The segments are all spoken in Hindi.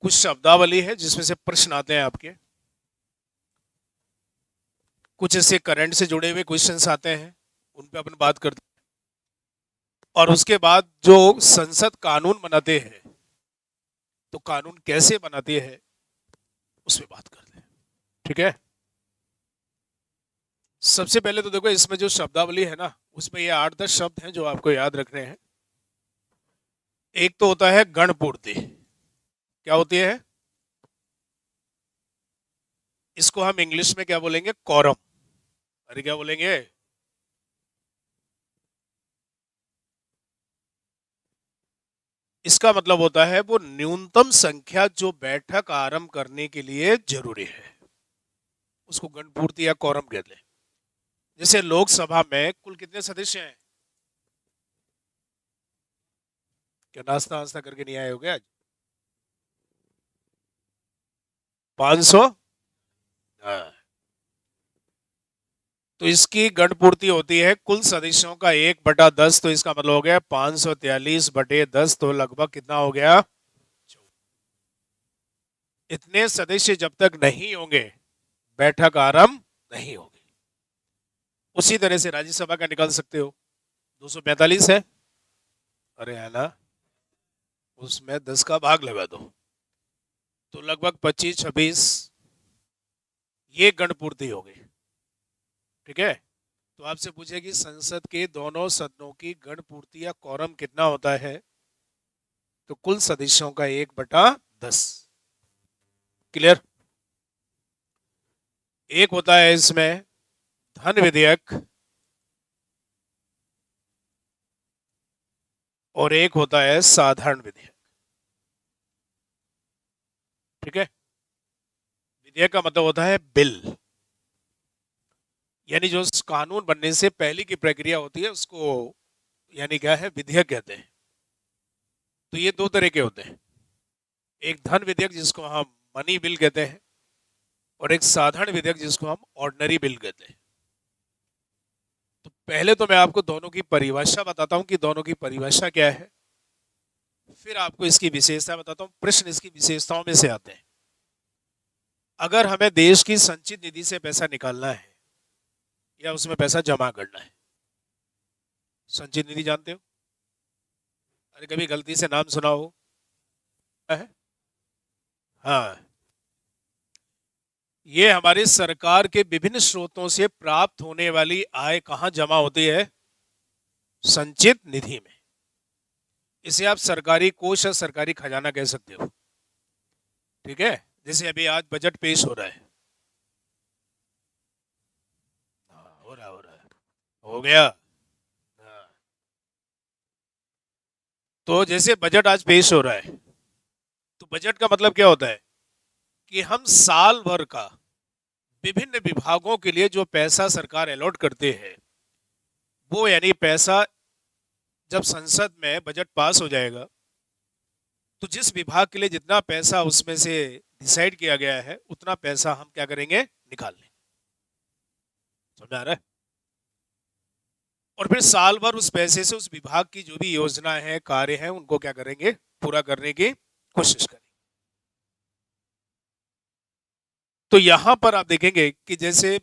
कुछ शब्दावली है जिसमें से प्रश्न आते हैं आपके, कुछ ऐसे करंट से जुड़े हुए क्वेश्चंस आते हैं, उन पे अपन बात करते हैं, और उसके बाद जो संसद कानून बनाते हैं तो कानून कैसे बनाती है उस पे बात करते हैं। ठीक है, सबसे पहले तो देखो इसमें जो शब्दावली है ना, उसमें ये 8-10 शब्द हैं जो आपको याद रखने हैं। एक तो होता है गणपूर्ति। क्या होती है? इसको हम इंग्लिश में क्या बोलेंगे? कॉरम। अरे क्या बोलेंगे? इसका मतलब होता है वो न्यूनतम संख्या जो बैठक आरंभ करने के लिए जरूरी है, उसको गणपूर्ति या कॉरम कहते हैं। जैसे लोकसभा में कुल कितने सदस्य हैं? क्या नाश्ता वास्ता करके नहीं आए हो क्या आज? 500। हाँ, तो इसकी गणपूर्ति होती है कुल सदस्यों का 1/10। तो इसका मतलब हो गया 543/10। तो लगभग कितना हो गया? इतने सदस्य जब तक नहीं होंगे बैठक आरंभ नहीं होगी। उसी तरह से राज्यसभा का निकाल सकते हो, 245 है। अरे है ना, उसमें 10 का भाग लगा दो तो लगभग 25-26 ये गणपूर्ति हो गई। ठीक है, तो आपसे पूछे कि संसद के दोनों सदनों की गणपूर्ति या quorum कितना होता है, तो कुल सदस्यों का 1/10। क्लियर? एक होता है इसमें धन विधेयक और एक होता है साधारण विधेयक। ठीक है, विधेयक का मतलब होता है बिल, यानी जो कानून बनने से पहले की प्रक्रिया होती है उसको यानी क्या है? विधेयक कहते हैं। तो ये दो तरह के होते हैं, एक धन विधेयक जिसको हम मनी बिल कहते हैं, और एक साधारण विधेयक जिसको हम ऑर्डिनरी बिल कहते हैं। तो पहले तो मैं आपको दोनों की परिभाषा बताता हूं कि दोनों की परिभाषा क्या है, फिर आपको इसकी विशेषता बताता हूं। प्रश्न इसकी विशेषताओं में से आते हैं। अगर हमें देश की संचित निधि से पैसा निकालना है या उसमें पैसा जमा करना है, संचित निधि जानते हो? अरे कभी गलती से नाम सुना हो? है? हाँ, ये हमारी सरकार के विभिन्न स्रोतों से प्राप्त होने वाली आय कहाँ जमा होती है? संचित निधि में। इसे आप सरकारी कोष या सरकारी खजाना कह सकते हो। ठीक है, जैसे अभी आज बजट पेश हो रहा है। हाँ, हो रहा है, हो गया। हाँ, तो जैसे बजट आज पेश हो रहा है, तो बजट का मतलब क्या होता है कि हम साल भर का विभिन्न विभागों के लिए जो पैसा सरकार अलॉट करते हैं, वो यानी पैसा जब संसद में बजट पास हो जाएगा तो जिस विभाग के लिए जितना पैसा उसमें से डिसाइड किया गया है उतना पैसा हम क्या करेंगे? निकाल लेंगे। समझ आ रहा है? और फिर साल भर उस पैसे से उस विभाग की जो भी योजना है, कार्य है, उनको क्या करेंगे? पूरा करने की कोशिश करेंगे। तो यहां पर आप देखेंगे कि जैसे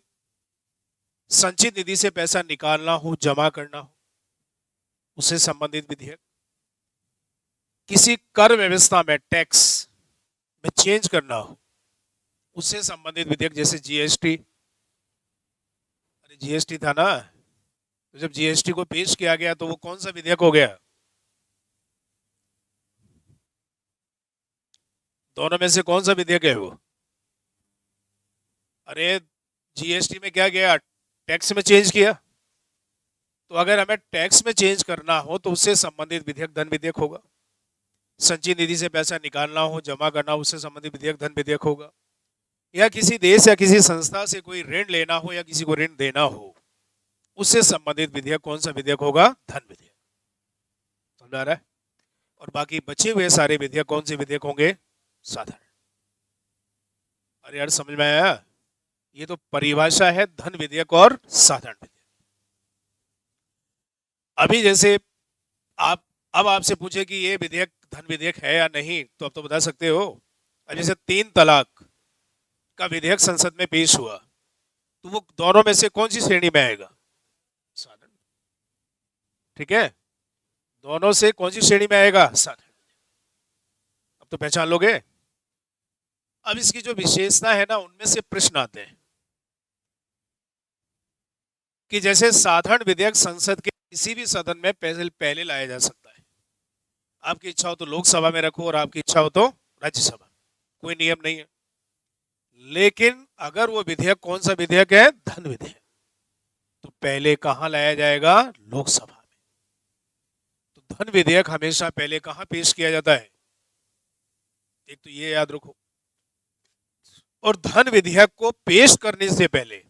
संचित निधि से पैसा निकालना हो, जमा करना हो, उससे संबंधित विधेयक, किसी कर व्यवस्था में टैक्स में चेंज करना हो, उससे संबंधित विधेयक, जैसे जीएसटी। अरे जीएसटी था ना, तो जब जीएसटी को पेश किया गया तो वो कौन सा विधेयक हो गया? दोनों में से कौन सा विधेयक है वो? अरे जीएसटी में क्या गया? टैक्स में चेंज किया। तो अगर हमें टैक्स में चेंज करना हो तो उससे संबंधित विधेयक धन विधेयक होगा। संचित निधि से पैसा निकालना हो, जमा करना हो, उससे संबंधित विधेयक धन विधेयक होगा। या किसी देश या किसी संस्था से कोई ऋण लेना हो या किसी को ऋण देना हो, उससे संबंधित विधेयक कौन सा विधेयक होगा? धन विधेयक। समझ आ रहा है? और बाकी बचे हुए सारे विधेयक कौन से विधेयक होंगे? साधारण। अरे यार समझ में आया? ये तो परिभाषा है धन विधेयक और साधारण विधेयक। अभी जैसे आप अब आपसे पूछे कि ये विधेयक धन विधेयक है या नहीं, तो आप तो बता सकते हो। अब जैसे 3 तलाक का विधेयक संसद में पेश हुआ, तो वो दोनों में से कौन सी श्रेणी में आएगा? साधारण। ठीक है, दोनों से कौन सी श्रेणी में आएगा? साधारण। अब तो पहचान लोगे। अब इसकी जो विशेषता है ना, उनमें से प्रश्न आते हैं कि जैसे साधारण विधेयक संसद के किसी भी सदन में पहले पहले लाया जा सकता है। आपकी इच्छा हो तो लोकसभा में रखो और आपकी इच्छा हो तो राज्यसभा, कोई नियम नहीं है। लेकिन अगर वो विधेयक कौन सा विधेयक है? धन विधेयक, तो पहले कहां लाया जाएगा? लोकसभा में। तो धन विधेयक हमेशा पहले कहां पेश किया जाता है? एक तो ये याद रखो। और धन विधेयक को पेश करने से पहले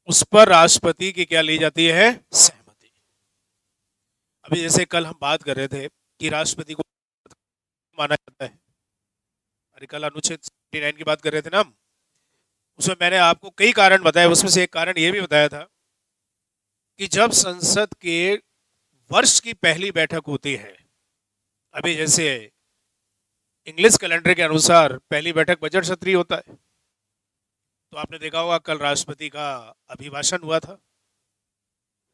उस पर राष्ट्रपति की क्या ली जाती है? सहमति। अभी जैसे कल हम बात कर रहे थे कि राष्ट्रपति को माना जाता है। अरे कल अनुच्छेद 79 की बात कर रहे थे ना हम, उसमें मैंने आपको कई कारण बताए। उसमें से एक कारण ये भी बताया था कि जब संसद के वर्ष की पहली बैठक होती है, अभी जैसे इंग्लिश कैलेंडर के अनुसार पहली बैठक बजट सत्र होता है, तो आपने देखा होगा कल राष्ट्रपति का अभिभाषण हुआ था।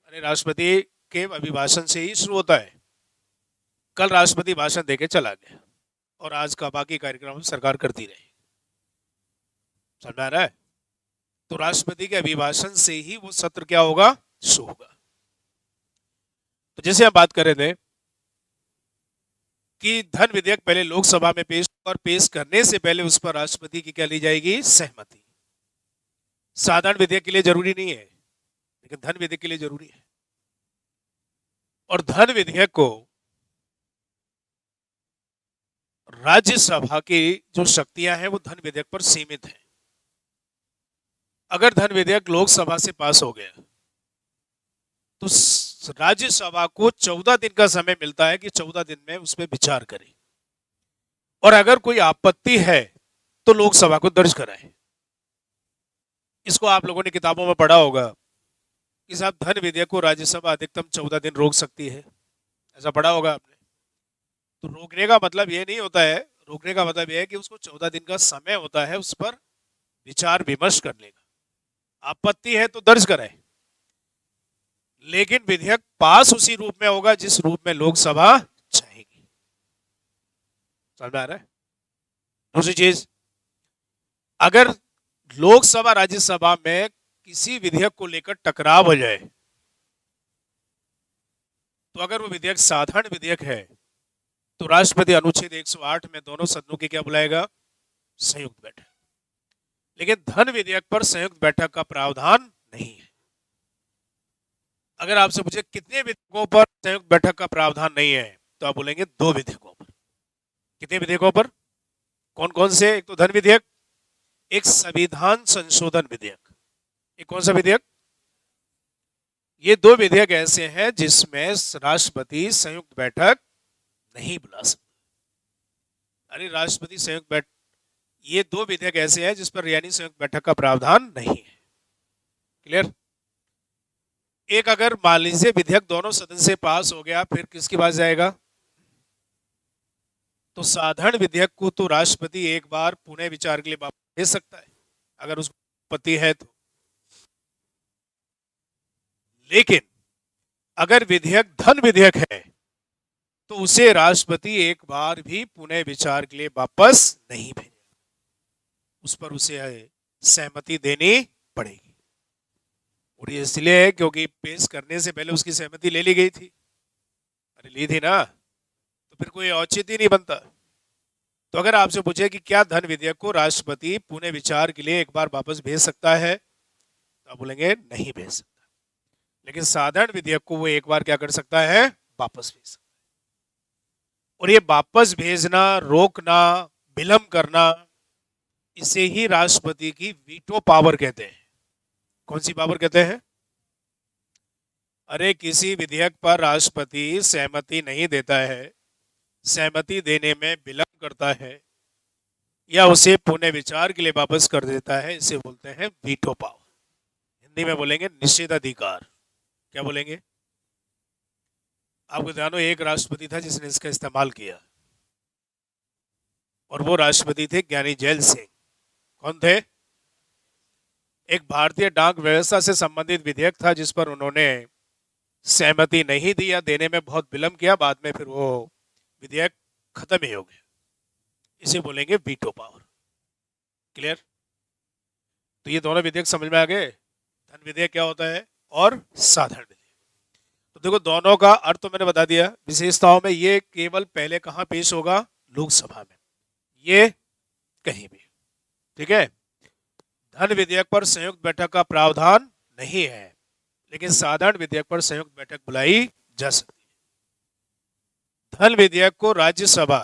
अरे राष्ट्रपति के अभिभाषण से ही शुरू होता है। कल राष्ट्रपति भाषण देके चला गया और आज का बाकी कार्यक्रम सरकार करती रही। समझ में आ रहा है? तो राष्ट्रपति के अभिभाषण से ही वो सत्र क्या होगा? शुरू होगा। तो जैसे हम बात कर रहे थे कि धन विधेयक पहले लोकसभा में पेश और पेश करने से पहले उस पर राष्ट्रपति की क्या ली जाएगी? सहमति। साधारण विधेयक के लिए जरूरी नहीं है, लेकिन धन विधेयक के लिए जरूरी है। और धन विधेयक को राज्यसभा की जो शक्तियां हैं वो धन विधेयक पर सीमित है। अगर धन विधेयक लोकसभा से पास हो गया तो राज्यसभा को 14 दिन का समय मिलता है कि 14 दिन में उस पर विचार करे, और अगर कोई आपत्ति है तो लोकसभा को दर्ज कराए। इसको आप लोगों ने किताबों में पढ़ा होगा कि साहब धन विधेयक को राज्यसभा अधिकतम 14 दिन रोक सकती है, ऐसा पढ़ा होगा आपने। तो रोकने का मतलब ये नहीं होता है, रोकने का मतलब यह है कि उसको 14 दिन का समय होता है उस पर विचार विमर्श करने का। आपत्ति है तो दर्ज कराए, लेकिन विधेयक पास उसी रूप में होगा जिस रूप में लोकसभा चाहेगी। समझ में आ रहा है? दूसरी चीज, अगर लोकसभा राज्यसभा में किसी विधेयक को लेकर टकराव हो जाए, तो अगर वो विधेयक साधारण विधेयक है तो राष्ट्रपति अनुच्छेद 108 में दोनों सदनों की क्या बुलाएगा? संयुक्त बैठक। लेकिन धन विधेयक पर संयुक्त बैठक का प्रावधान नहीं है। अगर आपसे पूछे कितने विधेयकों पर संयुक्त बैठक का प्रावधान नहीं है, तो आप बोलेंगे 2 विधेयकों पर। कितने विधेयकों पर? कौन कौन से? एक तो धन विधेयक, एक संविधान संशोधन विधेयक। एक कौन सा विधेयक? ये 2 विधेयक ऐसे हैं जिसमें राष्ट्रपति संयुक्त बैठक नहीं बुला सकता। अरे राष्ट्रपति संयुक्त बैठक, ये 2 विधेयक ऐसे हैं जिस पर यानी संयुक्त बैठक का प्रावधान नहीं है। क्लियर? एक अगर मान लीजिए विधेयक दोनों सदन से पास हो गया, फिर किसके पास जाएगा? तो साधारण विधेयक को तो राष्ट्रपति एक बार पुनः विचार के लिए वापस भेज सकता है अगर उसको आपत्ति है तो। लेकिन अगर विधेयक धन विधेयक है तो उसे राष्ट्रपति एक बार भी पुनः विचार के लिए वापस नहीं भेजेगा, उस पर उसे सहमति देनी पड़ेगी। और ये इसलिए है क्योंकि पेश करने से पहले उसकी सहमति ले ली गई थी। अरे ली थी ना, तो फिर कोई औचित्य नहीं बनता। तो अगर आपसे पूछे कि क्या धन विधेयक को राष्ट्रपति पुनः विचार के लिए एक बार वापस भेज सकता है, तो आप बोलेंगे नहीं भेज सकता। लेकिन साधारण विधेयक को वो एक बार क्या कर सकता है? वापस भेज सकता है। और ये वापस भेजना, रोकना, विलंब करना, इसे ही राष्ट्रपति की वीटो पावर कहते हैं। कौन सी पावर कहते हैं? अरे किसी विधेयक पर राष्ट्रपति सहमति नहीं देता है, सहमति देने में विलंब करता है या उसे पुनः विचार के लिए वापस कर देता है, इसे बोलते हैं वीटो पावर। हिंदी में बोलेंगे निषेधाधिकार। क्या बोलेंगे? आपको ध्यान हो, एक राष्ट्रपति था जिसने इसका इस्तेमाल किया। और वो राष्ट्रपति थे ज्ञानी जैल सिंह। कौन थे? एक भारतीय डाक व्यवस्था से संबंधित विधेयक था जिस पर उन्होंने सहमति नहीं दी या देने में बहुत विलंब किया, बाद में फिर वो विधेयक खत्म ही हो गया। इसे बोलेंगे वीटो पावर। क्लियर? तो ये दोनों विधेयक समझ में आ गए। धन विधेयक क्या होता है और साधारण विधेयक। तो देखो दोनों का अर्थ तो मैंने बता दिया। विशेषताओं में ये केवल पहले कहाँ पेश होगा? लोकसभा में, ये कहीं भी। ठीक है। धन विधेयक पर संयुक्त बैठक का प्रावधान नहीं है, लेकिन साधारण विधेयक पर संयुक्त बैठक बुलाई जा सकती है। धन विधेयक को राज्यसभा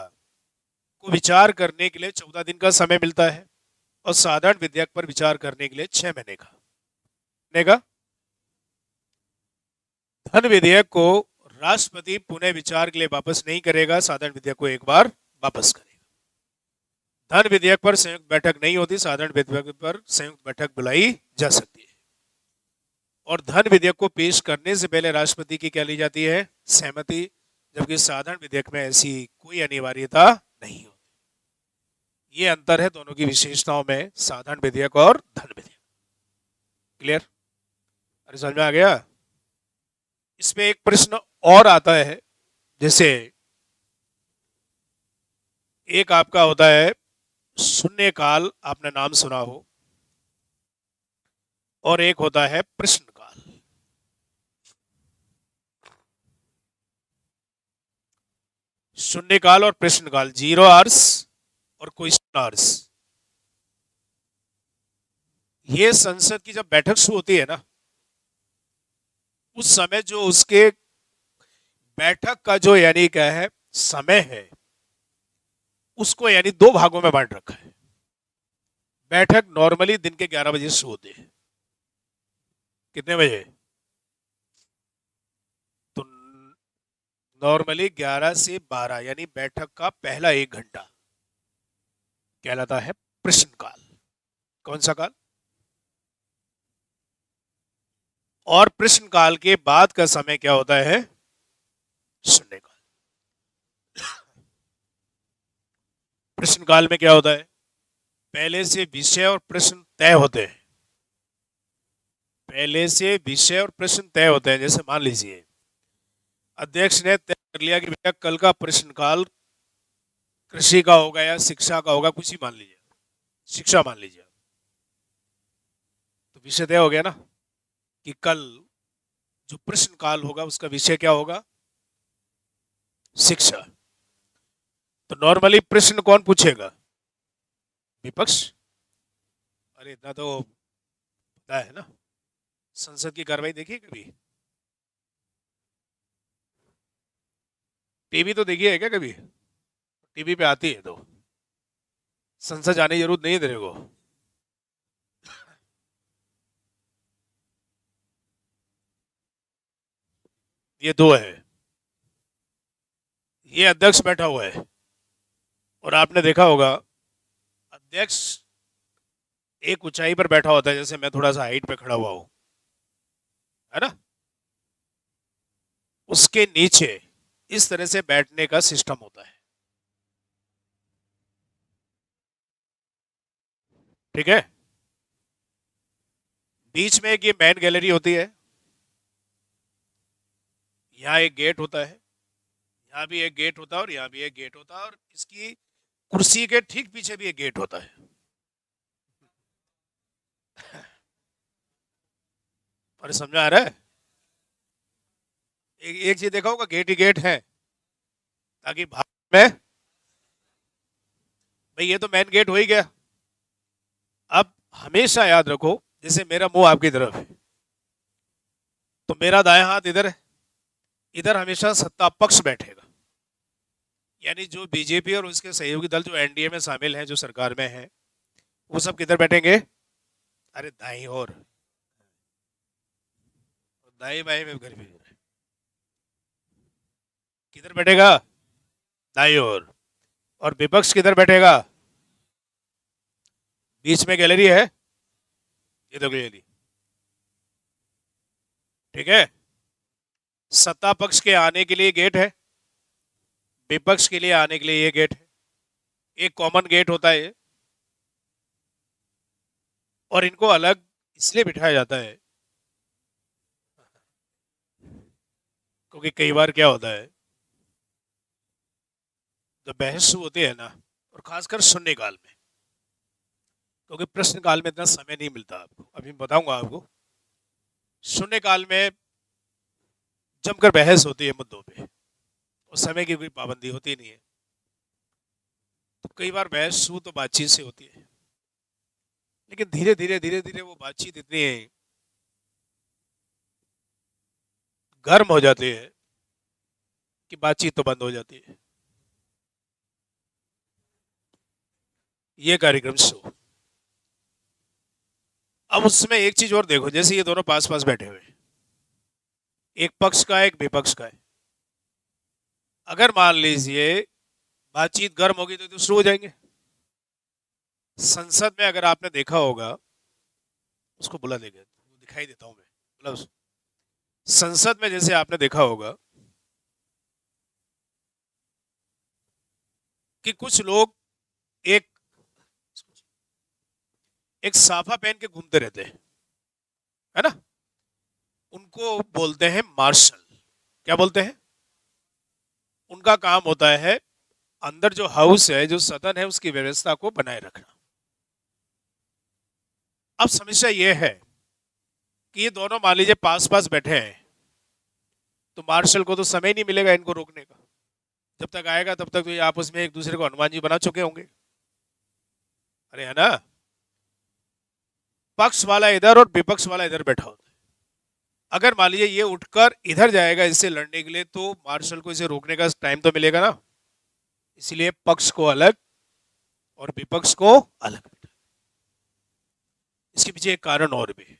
को विचार करने के लिए 14 दिन का समय मिलता है और साधारण विधेयक पर विचार करने के लिए 6 महीने का। धन विधेयक को राष्ट्रपति पुनः विचार के लिए वापस नहीं करेगा, साधारण विधेयक को एक बार वापस करेगा। धन विधेयक पर संयुक्त बैठक नहीं होती, साधारण विधेयक पर संयुक्त बैठक बुलाई जा सकती है। और धन विधेयक को पेश करने से पहले राष्ट्रपति की क्या ली जाती है? सहमति, जबकि साधारण विधेयक में ऐसी कोई अनिवार्यता नहीं होती। ये अंतर है दोनों की विशेषताओं में, साधारण विधेयक और धन विधेयक। क्लियर? अरे समझ में आ गया? इसमें एक प्रश्न और आता है, जैसे एक आपका होता है शून्यकाल, आपने नाम सुना हो, और एक होता है प्रश्नकाल। शून्यकाल और प्रश्नकाल, 0 आवर्स और क्वेश्चन आवर्स। ये संसद की जब बैठक शुरू होती है ना, उस समय जो उसके बैठक का जो यानी क्या है समय है, उसको यानी 2 भागों में बांट रखा है। बैठक नॉर्मली दिन के 11 बजे शुरू होती है। कितने बजे? तो नॉर्मली 11 से 12 यानी बैठक का पहला 1 घंटा कहलाता है प्रश्नकाल। कौन सा काल? और प्रश्नकाल के बाद का समय क्या होता है? शून्यकाल। प्रश्नकाल में क्या होता है? पहले से विषय और प्रश्न तय होते हैं। पहले से विषय और प्रश्न तय होते हैं। जैसे मान लीजिए अध्यक्ष ने तय कर लिया कि भैया कल का प्रश्नकाल कृषि का होगा या शिक्षा का होगा, कुछ ही मान लीजिए, शिक्षा मान लीजिए, तो विषय तय हो गया ना कि कल जो प्रश्नकाल होगा उसका विषय क्या होगा? शिक्षा। तो नॉर्मली प्रश्न कौन पूछेगा? विपक्ष। अरे इतना तो पता है ना, संसद की कार्रवाई देखिए कभी? टीवी तो देखिए है क्या कभी? टीवी पे आती है तो संसद जाने की जरूरत नहीं है तेरे को। ये 2 है, ये अध्यक्ष बैठा हुआ है, और आपने देखा होगा अध्यक्ष एक ऊंचाई पर बैठा होता है, जैसे मैं थोड़ा सा हाइट पे खड़ा हुआ हूं, है ना? उसके नीचे इस तरह से बैठने का सिस्टम होता है। ठीक है। बीच में एक ये मैन गैलरी होती है, यहाँ एक गेट होता है, यहाँ भी एक गेट होता है, और यहाँ भी एक गेट होता है, और इसकी कुर्सी के ठीक पीछे भी एक गेट होता है। और समझ में आ रहा है? एक चीज देखा होगा, गेट ही गेट है, ताकि भाग में, भाई ये तो मेन गेट हो ही गया। अब हमेशा याद रखो, जैसे मेरा मुंह आपकी तरफ है, तो मेरा दायां हाथ इधर है, इधर हमेशा सत्ता पक्ष बैठेगा, यानी जो बीजेपी और उसके सहयोगी दल जो एनडीए में शामिल हैं, जो सरकार में है, वो सब किधर बैठेंगे? अरे दाई और दाई बाई में घर भी किधर बैठेगा? दाई और विपक्ष किधर बैठेगा? बीच में गैलरी है, ये तो गैलरी। ठीक है। सत्ता पक्ष के आने के लिए गेट है, विपक्ष के लिए आने के लिए ये गेट है। एक कॉमन गेट होता है और इनको अलग इसलिए बिठाया जाता है क्योंकि कई बार क्या होता है, जब बहस होती है ना, और खासकर शून्य काल में, क्योंकि प्रश्न काल में इतना समय नहीं मिलता आपको, अभी बताऊंगा आपको। शून्य काल में जमकर बहस होती है मुद्दों पे, उस समय की कोई पाबंदी होती नहीं है, तो कई बार बहस शुरू तो बातचीत से होती है, लेकिन धीरे धीरे वो बातचीत इतनी गर्म हो जाती है कि बातचीत तो बंद हो जाती है। ये कार्यक्रम शो। अब उसमें एक चीज और देखो, जैसे ये दोनों पास पास बैठे हुए हैं, एक पक्ष का है एक विपक्ष का है। अगर मान लीजिए बातचीत गर्म होगी तो शुरू हो जाएंगे। संसद में अगर आपने देखा होगा, उसको बुला देगा, दिखाई देता हूं मैं, मतलब संसद में जैसे आपने देखा होगा कि कुछ लोग एक एक साफा पहन के घूमते रहते हैं, है ना, उनको बोलते हैं मार्शल। क्या बोलते हैं? उनका काम होता है अंदर जो हाउस है, जो सदन है, उसकी व्यवस्था को बनाए रखना। अब समस्या ये है कि ये दोनों मान लीजिए पास पास बैठे हैं, तो मार्शल को तो समय नहीं मिलेगा इनको रोकने का। जब तक आएगा तब तक तो ये आपस में एक दूसरे को हनुमान जी बना चुके होंगे, अरे है ना। पक्ष वाला इधर और विपक्ष वाला इधर बैठा होता है। अगर मान लीजिए ये उठकर इधर जाएगा इससे लड़ने के लिए, तो मार्शल को इसे रोकने का टाइम तो मिलेगा ना। इसलिए पक्ष को अलग और विपक्ष को अलग। इसके पीछे एक कारण और भी है।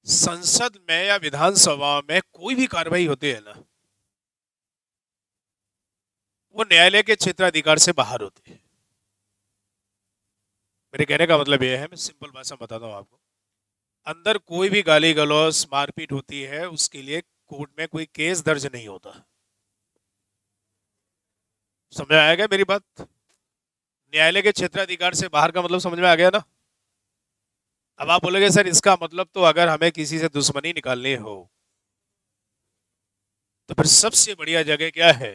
संसद में या विधानसभा में कोई भी कार्रवाई होती है ना, वो न्यायालय के क्षेत्राधिकार से बाहर होती है। मेरे कहने का मतलब यह है, मैं सिंपल भाषा में बताता हूँ आपको। अंदर कोई भी गाली गलौज मारपीट होती है, उसके लिए कोर्ट में कोई केस दर्ज नहीं होता। समझ में आएगा मेरी बात? न्यायालय के क्षेत्राधिकार से बाहर का मतलब समझ में आ गया ना। अब आप बोलोगे सर इसका मतलब तो अगर हमें किसी से दुश्मनी निकालनी हो तो फिर सबसे बढ़िया जगह क्या है?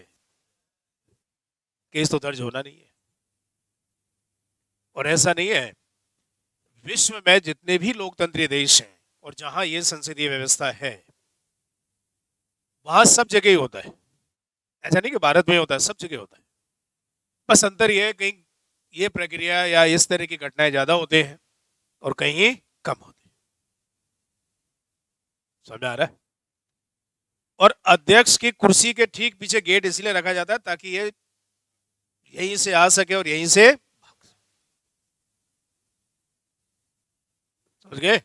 केस तो दर्ज होना नहीं है। और ऐसा नहीं है, विश्व में जितने भी लोकतंत्रीय देश हैं और जहां ये संसदीय व्यवस्था है, वहां सब जगह ही होता है। ऐसा नहीं कि भारत में होता है, सब जगह होता है। बस अंतर यह है, कहीं ये प्रक्रिया या इस तरह की घटनाएं ज्यादा होते हैं और कहीं कम होते हैं। समझ में आ रहा है? और अध्यक्ष की कुर्सी के ठीक पीछे गेट इसलिए रखा जाता है ताकि ये यहीं से आ सके और यहीं से, समझ गए?